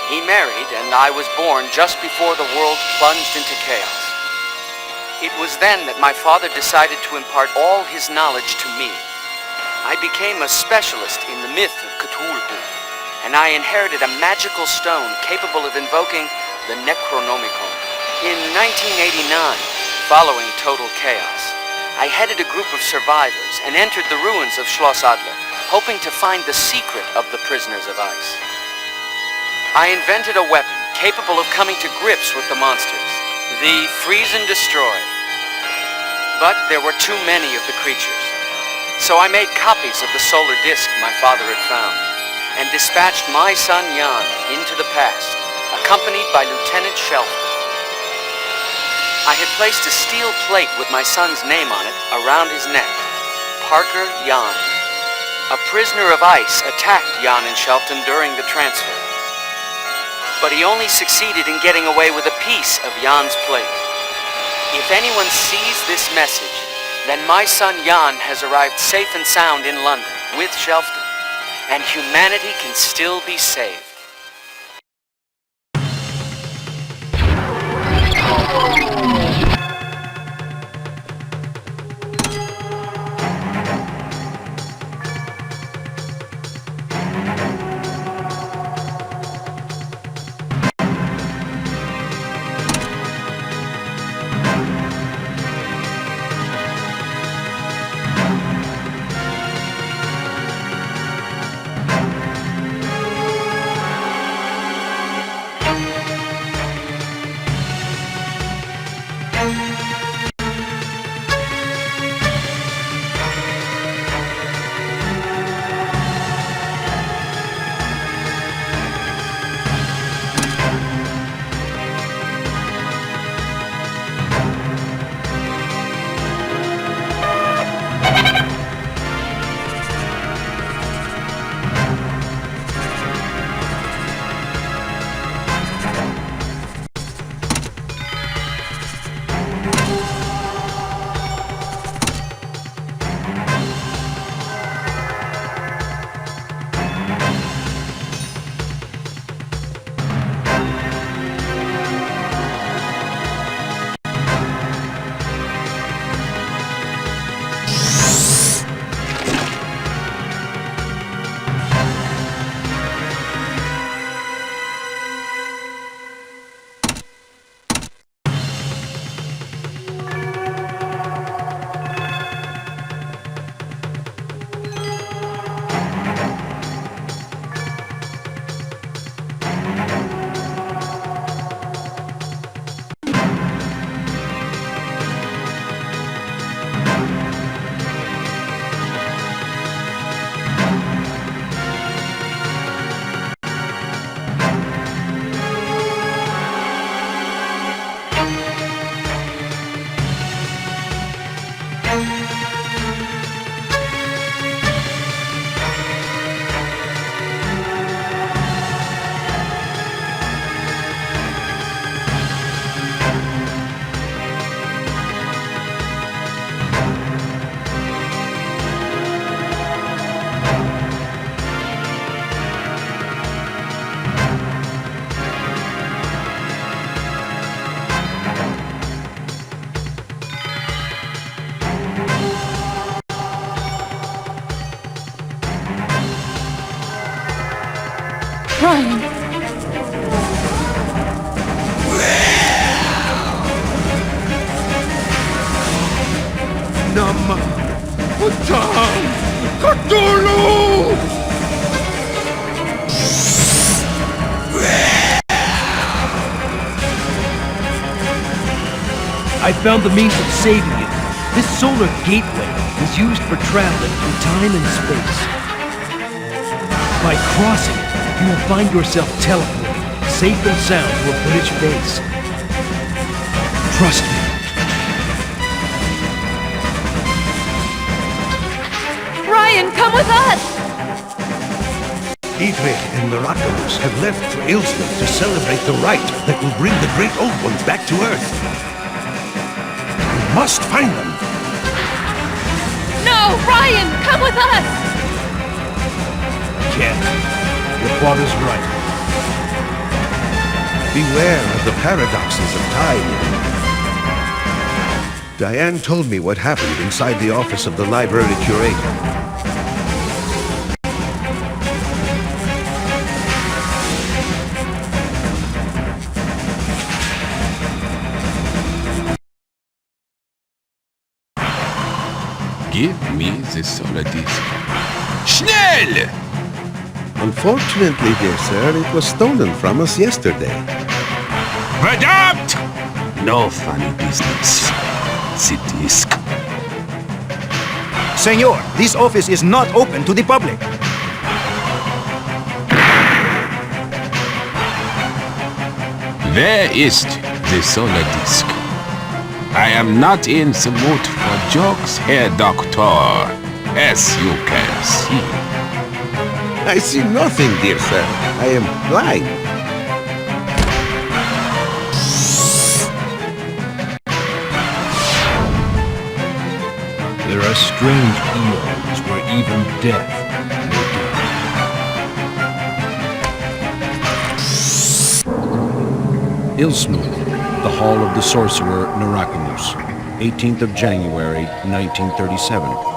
He married, and I was born just before the world plunged into chaos. It was then that my father decided to impart all his knowledge to me. I became a specialist in the myth of Cthulhu, and I inherited a magical stone capable of invoking the Necronomicon. In 1989, following total chaos, I headed a group of survivors and entered the ruins of Schloss Adler, hoping to find the secret of the prisoners of ice. I invented a weapon capable of coming to grips with the monsters, the freeze and destroy. But there were too many of the creatures. So I made copies of the solar disk my father had found, and dispatched my son Jan into the past, accompanied by Lieutenant Shelton. I had placed a steel plate with my son's name on it around his neck, Parker Jan. A prisoner of ice attacked Jan and Shelton during the transfer, but he only succeeded in getting away with a piece of Jan's plate. If anyone sees this message, then my son Jan has arrived safe and sound in London with Shelton, and humanity can still be saved. Nama! Utang! Cthulhu! I found the means of saving you. This solar gateway is used for traveling through time and space. By crossing it, you will find yourself teleported, safe and sound to a British base. Trust me. Ryan, come with us! Dietrich and Miraculous have left for Ilsland to celebrate the rite that will bring the Great Old Ones back to Earth. We must find them. No, Ryan, come with us! Can't. Your father's right. Beware of the paradoxes of time. Diane told me what happened inside the office of the library curator. Give me the solar disk. Schnell! Unfortunately, dear sir, it was stolen from us yesterday. Verdammt! No funny business. The disk. Senor, this office is not open to the public. Where ist the solar disk? I am not in the mood for jokes, Herr Doctor, as you can see. I see nothing, dear sir. I am blind. There are strange eons where even death may die. Ilsmouth, the Hall of the Sorcerer Narakumus, 18th of January, 1937.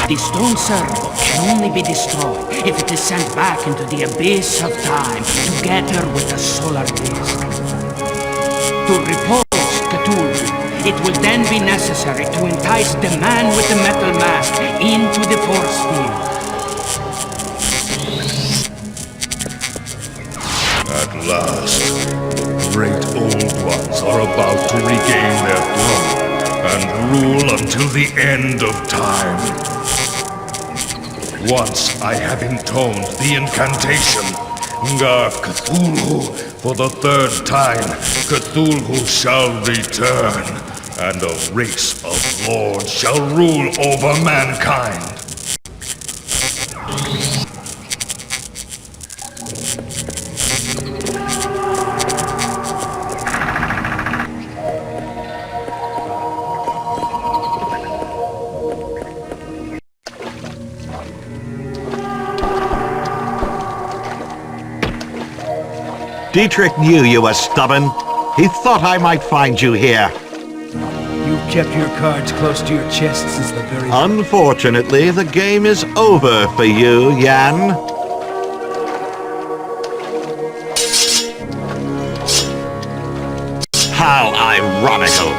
The stone circle can only be destroyed if it is sent back into the abyss of time together with the solar disk. To repulse Cthulhu, it will then be necessary to entice the man with the metal mask into the force field. At last, the great old ones are about to regain their throne and rule until the end of time. Once I have intoned the incantation, Ngar Cthulhu, for the third time, Cthulhu shall return, and a race of lords shall rule over mankind. Dietrich knew you were stubborn. He thought I might find you here. You've kept your cards close to your chest since the very... Unfortunately, the game is over for you, Jan. How ironical.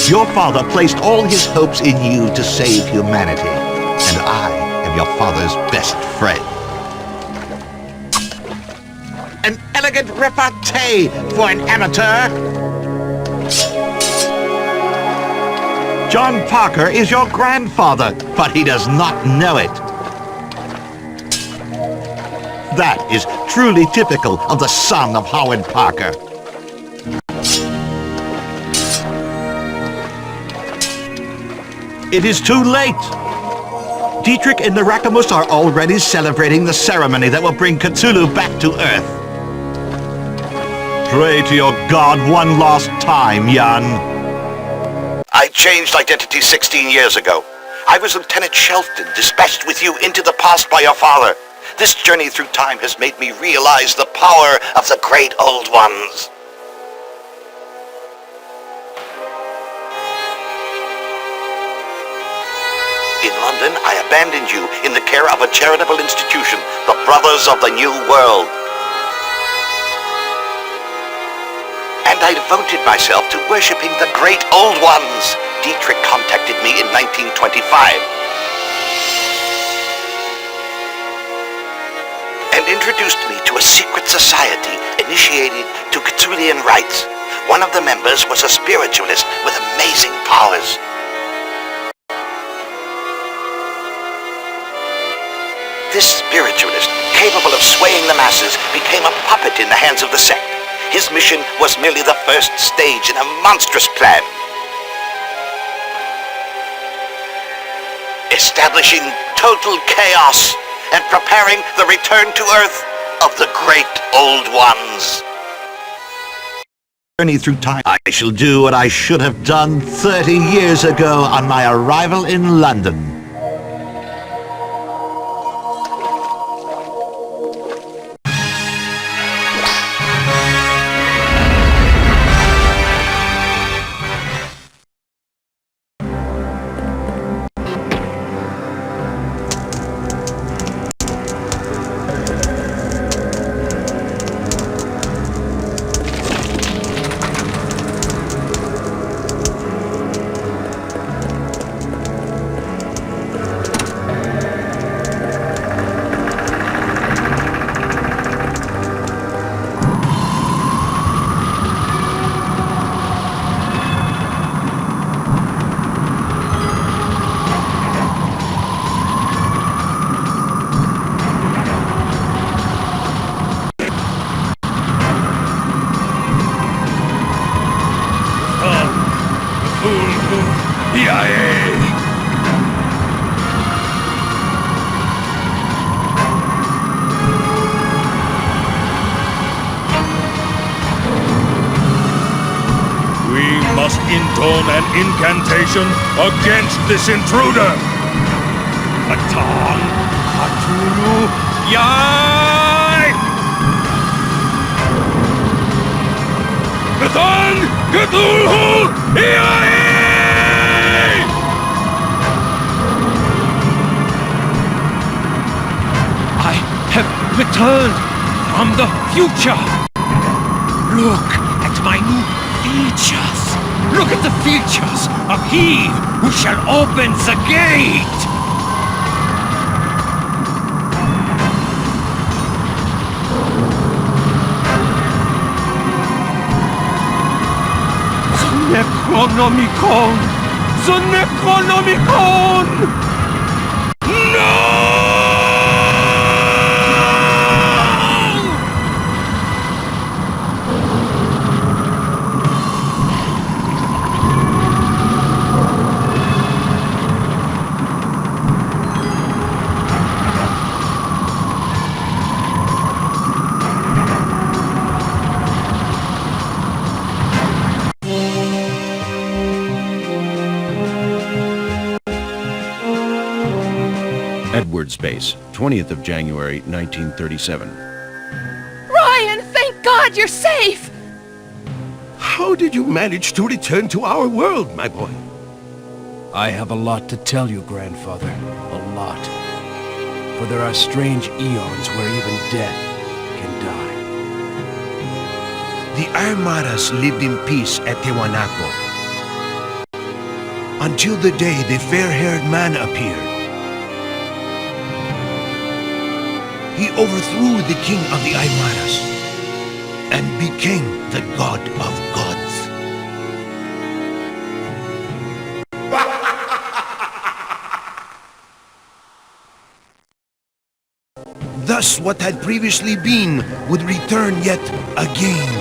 Your father placed all his hopes in you to save humanity, and I am your father's best friend. An elegant repartee for an amateur. John Parker is your grandfather, but he does not know it. That is truly typical of the son of Howard Parker. It is too late! Dietrich and the Rakamus are already celebrating the ceremony that will bring Cthulhu back to Earth. Pray to your god one last time, Jan. I changed identity 16 years ago. I was Lieutenant Shelton, dispatched with you into the past by your father. This journey through time has made me realize the power of the great old ones. In London, I abandoned you in the care of a charitable institution, the Brothers of the New World. And I devoted myself to worshipping the great old ones. Dietrich contacted me in 1925. And introduced me to a secret society initiated to Cthulian rites. One of the members was a spiritualist with amazing powers. This spiritualist, capable of swaying the masses, became a puppet in the hands of the sect. His mission was merely the first stage in a monstrous plan. Establishing total chaos and preparing the return to Earth of the great old ones. Journey through time. I shall do what I should have done 30 years ago on my arrival in London. Intone an incantation against this intruder! Atan, Cthulhu, Yai! Atan, Cthulhu, Yai! I have returned from the future! Look at my new features! Look at the features of he who shall open the gate! The Necronomicon! The Necronomicon! Edwards Base, 20th of January, 1937. Ryan, thank God you're safe! How did you manage to return to our world, my boy? I have a lot to tell you, grandfather. A lot. For there are strange eons where even death can die. The Armadas lived in peace at Tiwanaku, until the day the fair-haired man appeared. He overthrew the king of the Aymaras and became the god of gods. Thus what had previously been would return yet again.